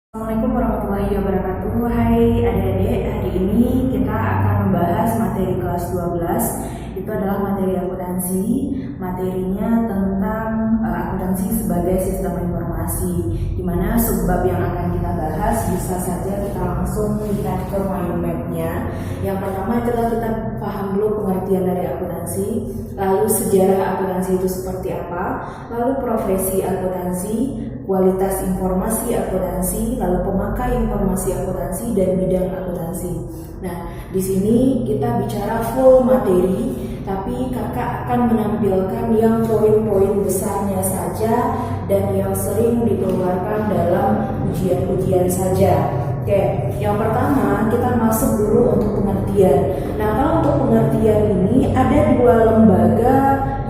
Assalamualaikum warahmatullahi wabarakatuh. Hai adik-adik, hari ini kita akan membahas materi kelas 12. Itu adalah materi akuntansi. Materinya tentang akuntansi sebagai sistem informasi, di mana subbab yang akan kita bahas bisa saja kita langsung lihat ke mind map-nya. Yang pertama adalah kita paham dulu pengertian dari akuntansi, lalu sejarah akuntansi itu seperti apa, lalu profesi akuntansi, kualitas informasi akuntansi, lalu pemakai informasi akuntansi, dan bidang akuntansi. Nah, di sini kita bicara full materi, tapi kakak akan menampilkan yang poin-poin besarnya saja dan yang sering dikeluarkan dalam ujian-ujian saja. Oke, yang pertama kita masuk dulu untuk pengertian. Nah, kalau untuk pengertian ini ada dua lembaga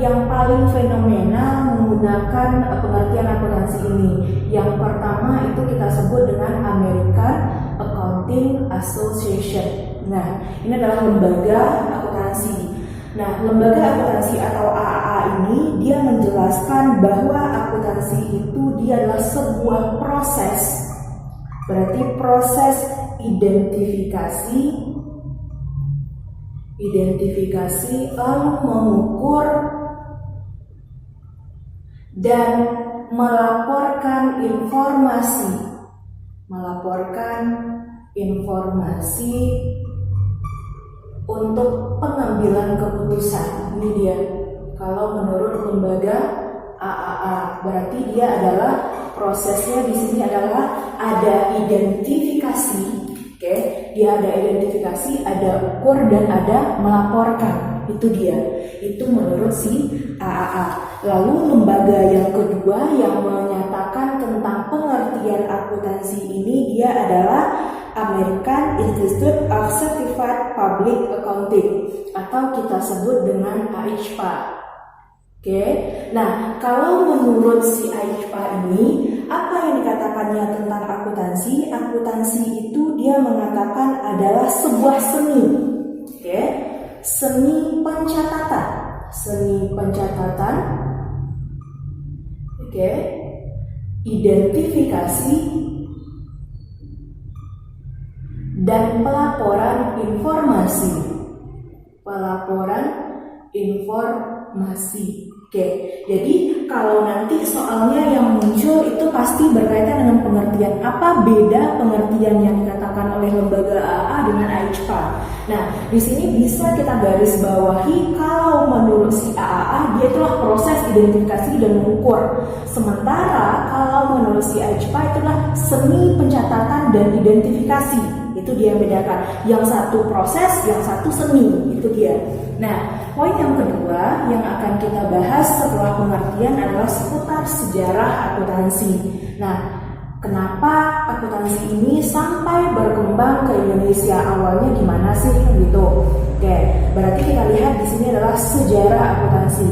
yang paling fenomenal menggunakan pengertian akuntansi ini. Yang pertama itu kita sebut dengan American Accounting Association. Nah, ini adalah lembaga akuntansi. Nah, lembaga akuntansi atau AAA ini dia menjelaskan bahwa akuntansi itu dia adalah sebuah proses. Berarti proses identifikasi lalu mengukur dan melaporkan informasi untuk pengambilan keputusan. Ini dia. Kalau menurut lembaga AAA, berarti dia adalah prosesnya di sini adalah ada identifikasi, oke? Dia ada identifikasi, ada ukur dan ada melaporkan. Itu dia. Itu menurut si AAA. Lalu lembaga yang kedua yang menyatakan tentang pengertian akuntansi ini dia adalah American Institute of Certified Public Accounting atau kita sebut dengan AICPA. Oke, nah kalau menurut si AICPA ini, apa yang dikatakannya tentang akuntansi? Akuntansi itu dia mengatakan adalah sebuah seni, oke, seni pencatatan, oke, identifikasi dan pelaporan informasi. Oke, jadi kalau nanti soalnya yang muncul itu pasti berkaitan dengan pengertian. Apa beda pengertian yang dikatakan oleh lembaga AA dengan AICPA? Nah, di sini bisa kita garis bawahi kalau menurut si AAA dia itulah proses identifikasi dan mengukur. Sementara kalau menurut si AICPA itulah seni pencatatan dan identifikasi. Itu dia yang bedakan. Yang satu proses, yang satu seni. Itu dia. Nah, poin yang kedua yang akan kita bahas setelah pengertian adalah seputar sejarah akuntansi. Nah, kenapa akuntansi ini sampai berkembang ke Indonesia? Awalnya gimana sih gitu? Oke, berarti kita lihat di sini adalah sejarah akuntansi.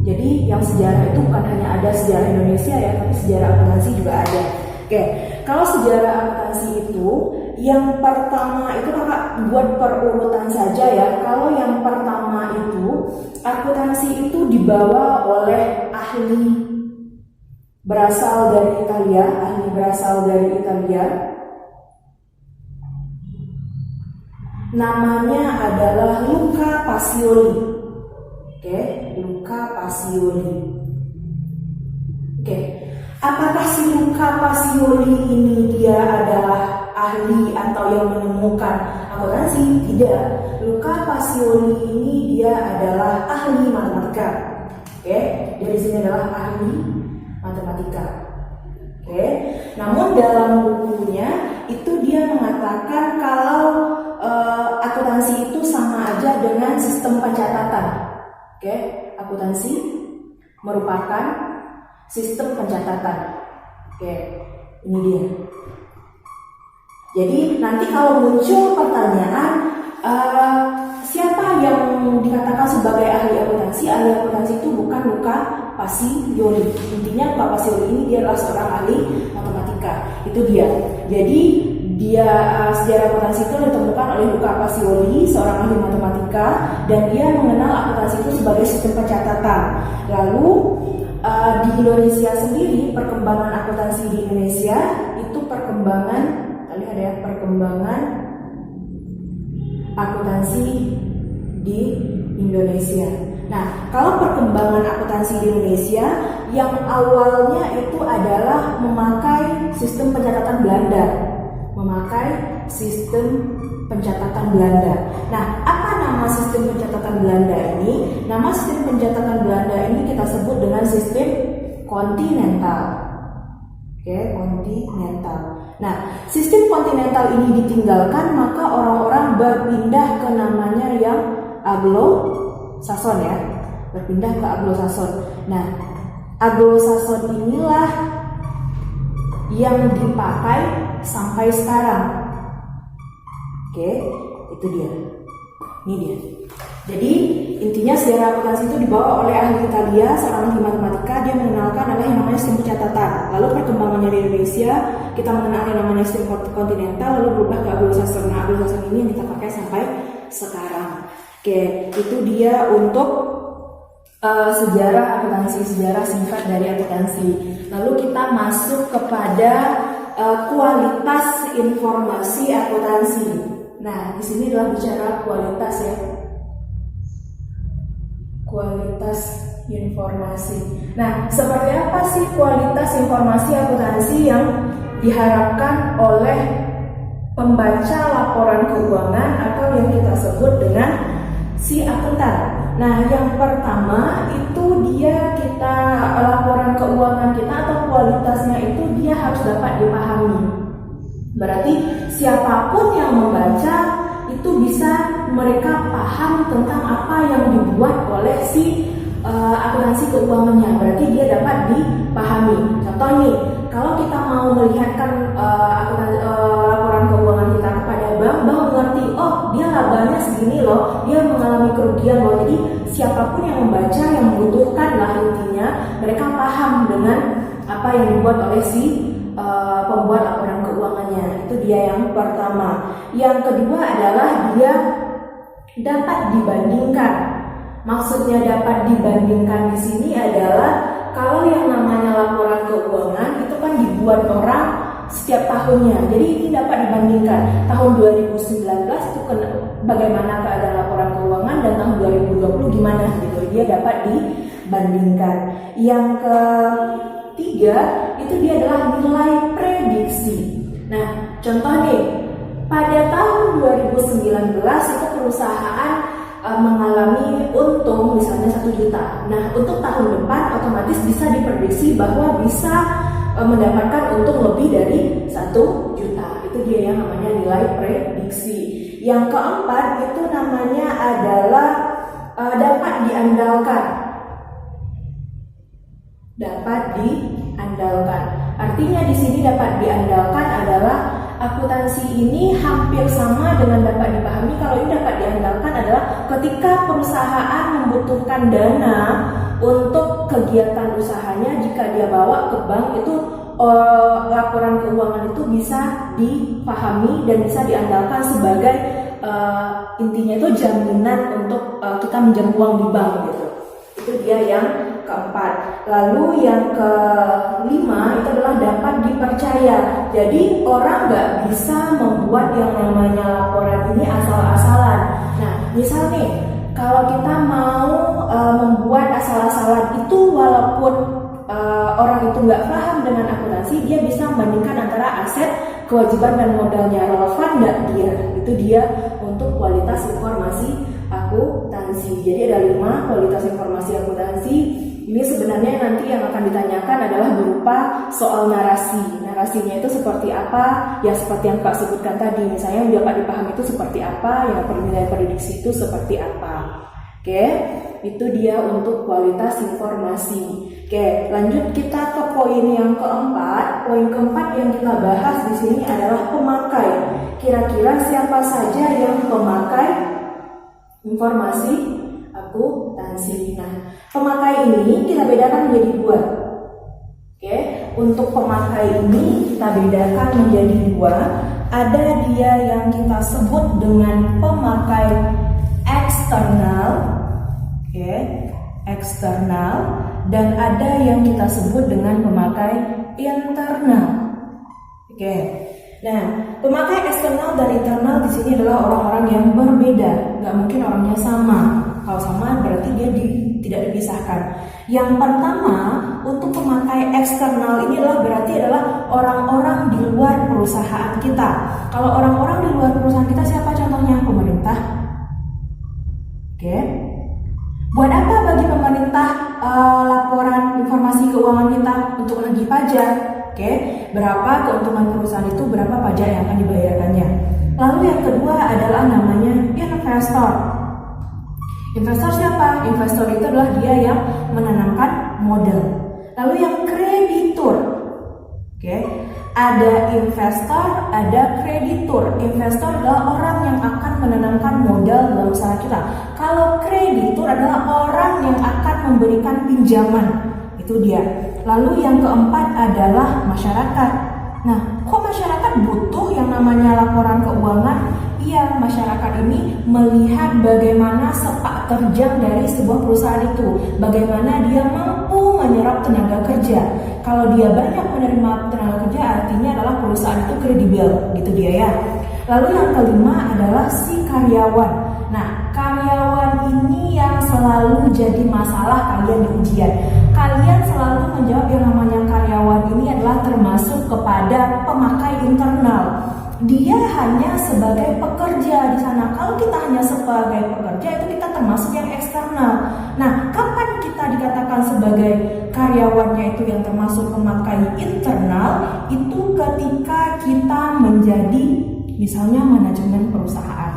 Jadi yang sejarah itu bukan hanya ada sejarah Indonesia ya, tapi sejarah akuntansi juga ada. Oke, kalau sejarah akuntansi itu yang pertama itu kakak buat perurutan saja ya. Kalau yang pertama itu akuntansi itu dibawa oleh ahli berasal dari Italia. Namanya adalah Luca Pacioli. Oke, Luca Pacioli. Oke. Apakah si Luca Pacioli ini dia adalah ahli atau yang menemukan akuntansi? Tidak. Luca Pacioli ini dia adalah ahli matematika. Oke, dari sini adalah ahli matematika. Oke. Namun dalam bukunya itu dia mengatakan kalau akuntansi itu sama aja dengan sistem pencatatan. Oke, akuntansi merupakan sistem pencatatan. Oke, ini dia. Jadi nanti kalau muncul pertanyaan siapa yang dikatakan sebagai ahli akuntansi? Ahli akuntansi itu bukan Luca Pacioli. Intinya Luca Pacioli ini dia adalah seorang ahli matematika. Itu dia. Jadi dia sejarah akuntansi itu ditemukan oleh Luca Pacioli, seorang ahli matematika, dan dia mengenal akuntansi itu sebagai sistem pencatatan. Lalu di Indonesia sendiri, perkembangan akuntansi di Indonesia itu itu perkembangan, kita lihat ya, perkembangan akuntansi di Indonesia. Nah, kalau perkembangan akuntansi di Indonesia yang awalnya itu adalah memakai sistem pencatatan Belanda. Nah, apa nama sistem pencatatan Belanda ini? Nama sistem pencatatan Belanda ini kita sebut dengan sistem kontinental. Kontinental. Nah, sistem kontinental ini ditinggalkan, maka orang-orang berpindah ke namanya yang Anglo-Saxon ya. Berpindah ke Anglo-Saxon. Nah, Anglo-Saxon inilah yang dipakai sampai sekarang. Itu dia. Ini dia. Jadi intinya sejarah akuntansi itu dibawa oleh ahli Italia, seorang ahli matematika. Dia mengenalkan adalah yang namanya sistem pencatatan. Lalu perkembangannya di Indonesia, kita mengenal yang namanya sistem kontinental, lalu berubah ke Anglo-Saxon. Nah, Anglo-Saxon ini yang kita pakai sampai sekarang. Itu dia untuk sejarah akuntansi, sejarah singkat dari akuntansi. Lalu kita masuk kepada kualitas informasi akuntansi. Nah, di sini adalah bicara kualitas ya. Kualitas informasi. Nah, seperti apa sih kualitas informasi akuntansi yang diharapkan oleh pembaca laporan keuangan atau yang kita sebut dengan si akuntan? Nah, yang pertama itu kita laporan keuangan kita atau kualitasnya itu dia harus dapat dipahami. Berarti siapapun yang membaca itu bisa mereka paham tentang apa yang dibuat oleh si akuntansi keuangannya. Berarti dia dapat dipahami. Contoh nih, kalau kita mau melihatkan laporan keuangan kita kepada bank mengerti, oh dia labanya segini loh, dia mengalami kerugian loh. Jadi siapapun yang membaca, yang membutuhkan lah intinya, mereka paham dengan apa yang dibuat oleh si pembuat laporan keuangannya. Itu dia yang pertama. Yang kedua adalah dia dapat dibandingkan. Maksudnya dapat dibandingkan di sini adalah kalau yang namanya laporan keuangan itu kan dibuat orang setiap tahunnya. Jadi ini dapat dibandingkan. Tahun 2019 itu bagaimana keadaan laporan keuangan dan tahun 2020 gimana gitu. Dia dapat dibandingkan. Yang ketiga itu dia adalah nilai prediksi. Nah, contoh nih, pada tahun 2019 itu perusahaan mengalami untung misalnya 1 juta. Nah, untuk tahun depan otomatis bisa diprediksi bahwa bisa mendapatkan untung lebih dari 1 juta. Itu dia yang namanya nilai prediksi. Yang keempat itu namanya adalah dapat diandalkan. Dapat diandalkan. Artinya di sini dapat diandalkan adalah akuntansi ini hampir sama dengan dapat dipahami. Kalau ini dapat diandalkan adalah ketika perusahaan membutuhkan dana untuk kegiatan usahanya, jika dia bawa ke bank itu laporan keuangan itu bisa dipahami dan bisa diandalkan sebagai intinya itu jaminan untuk kita minjam uang di bank gitu. Itu dia yang keempat. Lalu yang kelima itu adalah dapat dipercaya. Jadi orang nggak bisa membuat yang namanya laporan ini asal-asalan. Nah, misal nih, kalau kita mau membuat asal-asalan itu walaupun orang itu nggak paham dengan akuntansi, dia bisa membandingkan antara aset, kewajiban dan modalnya relevan nggak dia. Itu dia untuk kualitas informasi akuntansi. Jadi ada 5 kualitas informasi akuntansi. Ini sebenarnya nanti yang akan ditanyakan adalah berupa soal narasi. Narasinya itu seperti apa? Ya seperti yang Kak sebutkan tadi. Misalnya yang dapat dipahami itu seperti apa, yang nilai prediksi itu seperti apa. Oke, itu dia untuk kualitas informasi. Oke, lanjut kita ke poin yang keempat. Poin keempat yang kita bahas di sini adalah pemakai. Kira-kira siapa saja yang pemakai informasi akuntansi? Nah, pemakai ini kita bedakan menjadi 2. Oke, untuk pemakai ini kita bedakan menjadi 2. Ada dia yang kita sebut dengan pemakai eksternal, oke, eksternal, dan ada yang kita sebut dengan pemakai internal. Oke. Nah, pemakai eksternal dan internal di sini adalah orang-orang yang berbeda, nggak mungkin orangnya sama. Kalau sama berarti dia tidak dipisahkan. Yang pertama, untuk pemakai eksternal ini adalah orang-orang di luar perusahaan kita. Kalau orang-orang di luar perusahaan kita siapa contohnya? Pemerintah. Oke. Buat apa bagi pemerintah laporan informasi keuangan kita? Untuk menagih pajak. Oke, berapa keuntungan perusahaan itu, berapa pajak yang akan dibayarkannya. Lalu yang kedua adalah namanya investor. Investor siapa? Investor itu adalah dia yang menanamkan modal. Lalu yang kreditur. Oke, ada investor, ada kreditur. Investor adalah orang yang akan menanamkan modal dalam usaha kita. Kalau kreditur adalah orang yang akan memberikan pinjaman. Itu dia. Lalu yang keempat adalah masyarakat. Nah, kok masyarakat butuh yang namanya laporan keuangan? Iya, masyarakat ini melihat bagaimana sepak terjang dari sebuah perusahaan itu, bagaimana dia mampu menyerap tenaga kerja. Kalau dia banyak menerima tenaga kerja, artinya adalah perusahaan itu kredibel, gitu dia ya. Lalu yang kelima adalah si karyawan. Nah, karyawan ini yang selalu jadi masalah kalian di ujian. Kalian selalu menjawab yang namanya karyawan ini adalah termasuk kepada pemakai internal. Dia hanya sebagai pekerja di sana. Kalau kita hanya sebagai pekerja, itu kita termasuk yang eksternal. Nah, kapan kita dikatakan sebagai karyawannya itu yang termasuk pemakai internal? Itu ketika kita menjadi misalnya manajemen perusahaan.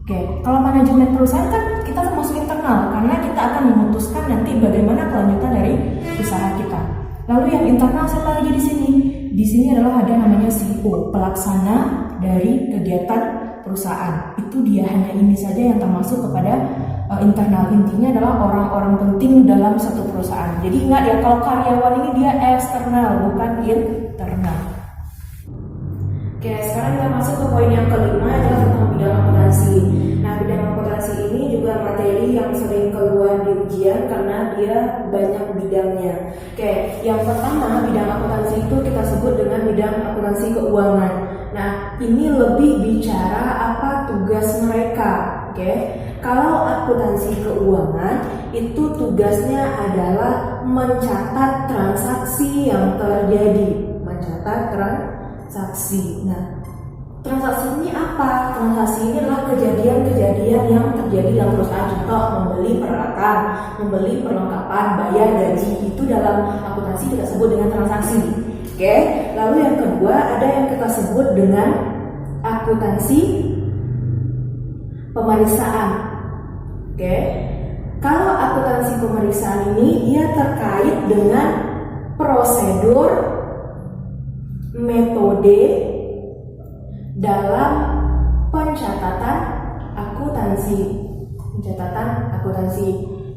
Oke, kalau manajemen perusahaan kan kita termasuk internal karena kita akan memutuskan nanti bagaimana kelanjutan dari usaha kita. Lalu yang internal siapa lagi di sini? Di sini adalah ada namanya CEO, pelaksana dari kegiatan perusahaan. Itu dia, hanya ini saja yang termasuk kepada internal. Intinya adalah orang-orang penting dalam satu perusahaan. Jadi ingat ya, kalau karyawan ini dia eksternal, bukan internal. Oke, sekarang kita masuk ke poin yang kelima, adalah tentang bidang akuntansi. Nah, bidang akuntansi ini juga materi yang sering keluar di ujian karena dia banyak bidangnya. Oke, yang pertama bidang akuntansi itu kita sebut dengan bidang akuntansi keuangan. Nah, ini lebih bicara apa tugas mereka. Oke, kalau akuntansi keuangan itu tugasnya adalah mencatat transaksi yang terjadi, mencatat transaksi. Nah, transaksi ini apa? Transaksi ini adalah kejadian-kejadian yang terjadi dalam perusahaan. Contoh, membeli peralatan, membeli perlengkapan, bayar gaji. Itu dalam akuntansi kita sebut dengan transaksi. Oke. Lalu yang kedua ada yang kita sebut dengan akuntansi pemeriksaan. Oke. Kalau akuntansi pemeriksaan ini dia terkait dengan prosedur, metode dalam pencatatan akuntansi.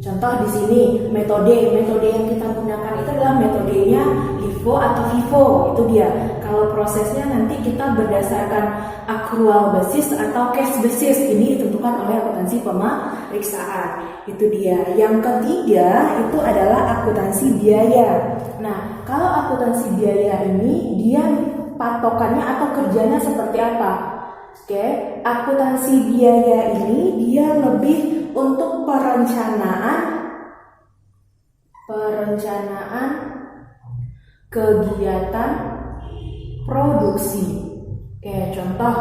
Contoh di sini metode yang kita gunakan itu adalah metodenya LIFO atau FIFO. Itu dia. Kalau prosesnya nanti kita berdasarkan accrual basis atau cash basis. Ini ditentukan oleh akuntansi pemeriksaan. Itu dia. Yang ketiga itu adalah akuntansi biaya. Nah, kalau akuntansi biaya ini dia patokannya atau kerjanya seperti apa? Oke, akuntansi biaya ini dia lebih untuk perencanaan kegiatan produksi. Oke, contoh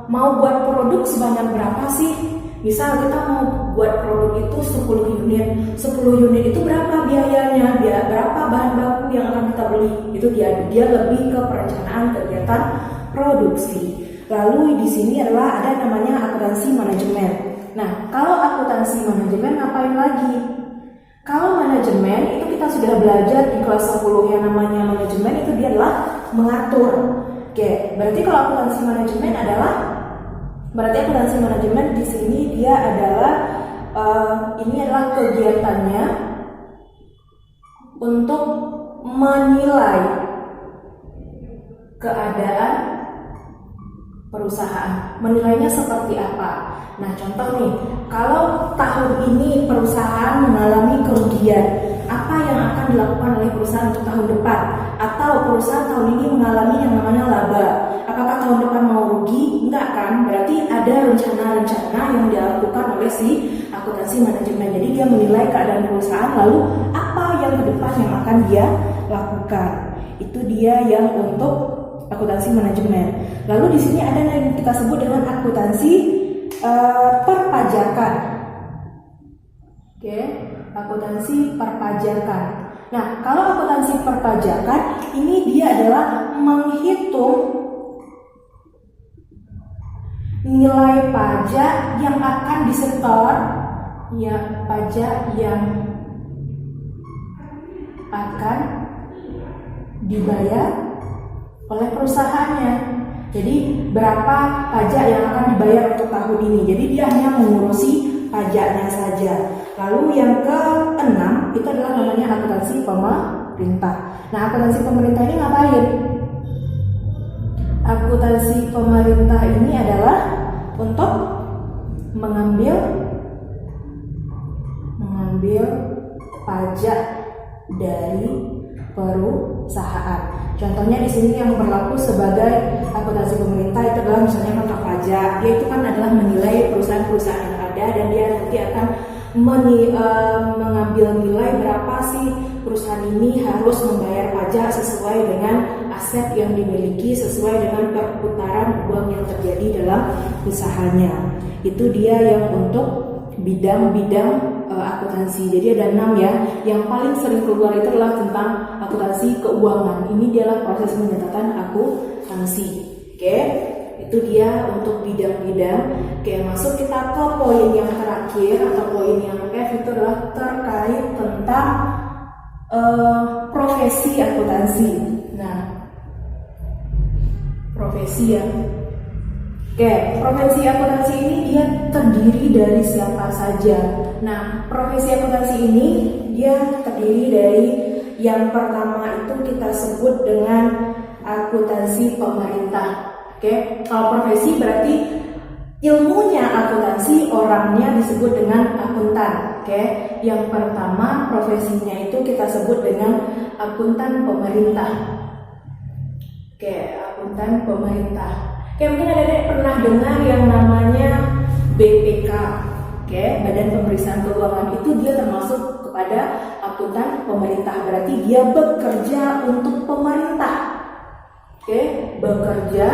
mau buat produk sebanyak berapa sih? Misal kita mau buat produk itu 10 unit. 10 unit itu berapa biayanya? Berapa bahan baku yang akan kita beli? Itu dia lebih ke perencanaan kegiatan produksi. Lalu di sini adalah ada namanya akuntansi manajemen. Nah, kalau akuntansi manajemen ngapain lagi? Kalau manajemen itu kita sudah belajar di kelas 10 yang namanya manajemen, itu dia adalah mengatur. Oke, berarti kalau akuntansi manajemen di sini dia adalah ini adalah kegiatannya untuk menilai keadaan perusahaan. Menilainya seperti apa? Nah, contoh nih, kalau tahun ini perusahaan mengalami kerugian, apa yang akan dilakukan oleh perusahaan untuk tahun depan? Atau perusahaan tahun ini mengalami yang namanya laba, apakah tahun depan mau rugi? Enggak kan? Berarti ada rencana-rencana yang dilakukan oleh si akuntansi manajemen. Jadi dia menilai keadaan perusahaan, lalu apa yang ke depan yang akan dia lakukan. Itu dia yang untuk akuntansi manajemen. Lalu di sini ada yang kita sebut dengan akuntansi perpajakan. Oke, akuntansi perpajakan. Nah, kalau akuntansi perpajakan ini dia adalah menghitung nilai pajak yang akan disetor, ya, pajak yang akan dibayar oleh perusahaannya. Jadi berapa pajak yang akan dibayar untuk tahun ini. Jadi dia hanya mengurusi pajaknya saja. Lalu yang ke-6 itu adalah namanya akuntansi pemerintah. Nah, akuntansi pemerintah ini ngapain? Akuntansi pemerintah ini adalah untuk mengambil pajak dari perusahaan. Contohnya di sini yang berlaku sebagai akuntansi pemerintah itu adalah misalnya kontrak pajak. Dia itu kan adalah menilai perusahaan-perusahaan yang ada dan dia nanti akan mengambil nilai berapa sih perusahaan ini harus membayar pajak sesuai dengan aset yang dimiliki, sesuai dengan perputaran uang yang terjadi dalam usahanya. Itu dia yang untuk bidang-bidang akuntansi. Jadi ada 6 ya. Yang paling sering keluar itu adalah tentang akuntansi keuangan. Ini dialah proses penyatatan akuntansi. Oke, itu dia untuk bidang-bidang. Oke, masuk kita ke poin yang terakhir atau poin yang F, itu adalah terkait tentang profesi akuntansi. Nah, profesi ya. Oke, profesi akuntansi ini dia terdiri dari siapa saja. Nah, profesi akuntansi ini dia terdiri dari yang pertama itu kita sebut dengan akuntansi pemerintah. Oke, kalau profesi berarti ilmunya akuntansi, orangnya disebut dengan akuntan. Oke, yang pertama profesinya itu kita sebut dengan akuntan pemerintah. Oke, akuntan pemerintah. Oke, mungkin ada pernah dengar yang namanya BPK. Oke, Badan Pemeriksaan Keuangan, itu dia termasuk kepada akuntan pemerintah. Berarti dia bekerja untuk pemerintah. Oke, bekerja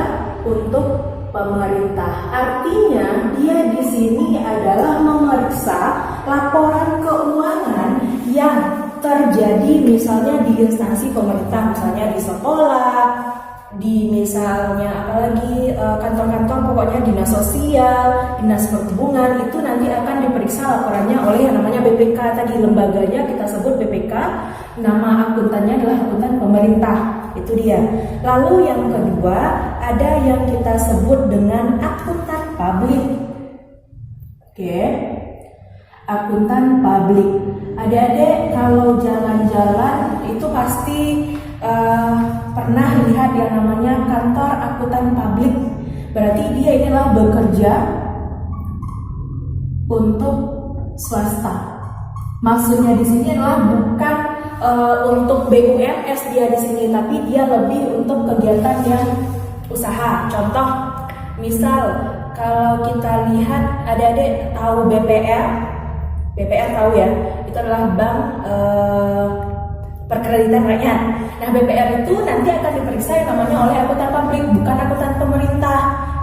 untuk pemerintah. Artinya dia di sini adalah memeriksa laporan keuangan yang terjadi misalnya di instansi pemerintah, misalnya di sekolah, di misalnya apalagi kantor-kantor, pokoknya dinas sosial, dinas perhubungan, itu nanti akan diperiksa laporannya oleh yang namanya BPK tadi. Lembaganya kita sebut BPK, nama akuntannya adalah akuntan pemerintah. Itu dia. Lalu yang kedua ada yang kita sebut dengan akuntan publik. Oke, akuntan publik. Adik-adik kalau jalan-jalan itu pasti pernah lihat yang namanya kantor akuntan publik. Berarti dia inilah bekerja untuk swasta. Maksudnya di sini adalah bukan untuk BUMS dia di sini, tapi dia lebih untuk kegiatan yang usaha. Contoh, misal kalau kita lihat adik-adik tahu BPR tahu ya, itu adalah bank perkreditan rakyat. Nah, BPR itu nanti akan diperiksa yang namanya oleh akuntan publik, bukan akuntan pemerintah.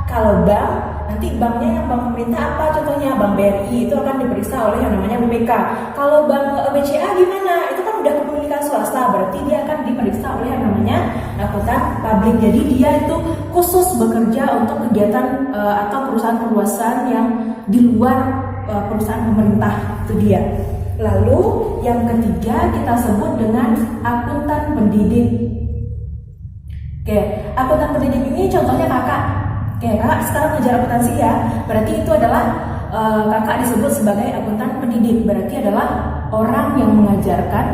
Kalau bank, nanti banknya yang bank pemerintah apa? Contohnya Bank BRI, itu akan diperiksa oleh yang namanya BPK. Kalau bank BCA gimana? Itu kan udah kepemilikan swasta, berarti dia akan diperiksa oleh yang namanya akuntan publik. Jadi dia itu khusus bekerja untuk kegiatan atau perusahaan-perusahaan yang di luar perusahaan pemerintah, itu dia. Lalu yang ketiga kita sebut dengan akuntan pendidik. Oke, akuntan pendidik ini contohnya kakak. Oke, kakak sekarang mengajar akuntansi ya. Berarti itu adalah kakak disebut sebagai akuntan pendidik. Berarti adalah orang yang mengajarkan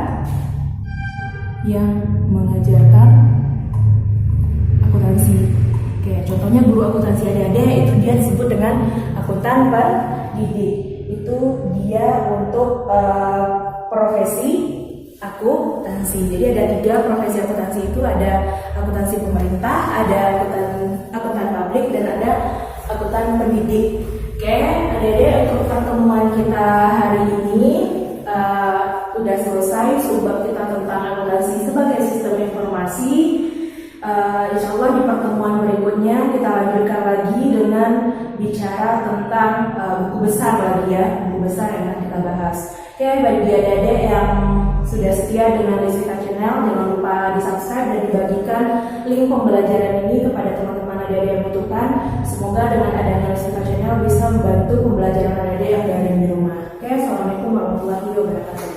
akuntansi. Oke, contohnya contohnya guru akuntansi adik-adik itu dia disebut dengan akuntan pendidik. Itu dia untuk profesi akuntansi. Jadi ada 3 profesi akuntansi itu, ada akuntansi pemerintah, ada akuntan publik, dan ada akuntan pendidik. Oke, adik-adik, untuk pertemuan kita hari ini udah selesai subbab kita tentang akuntansi sebagai sistem informasi. Insya Allah di pertemuan berikutnya kita lanjutkan lagi dengan bicara tentang buku besar lagi ya, buku besar yang akan kita bahas. Oke, bagi adik-adik yang sudah setia dengan Deswita Channel, jangan lupa di subscribe dan dibagikan link pembelajaran ini kepada teman-teman adik-adik yang membutuhkan. Semoga dengan adanya Deswita Channel bisa membantu pembelajaran adik-adik yang daring di rumah. Oke, assalamualaikum warahmatullahi wabarakatuh.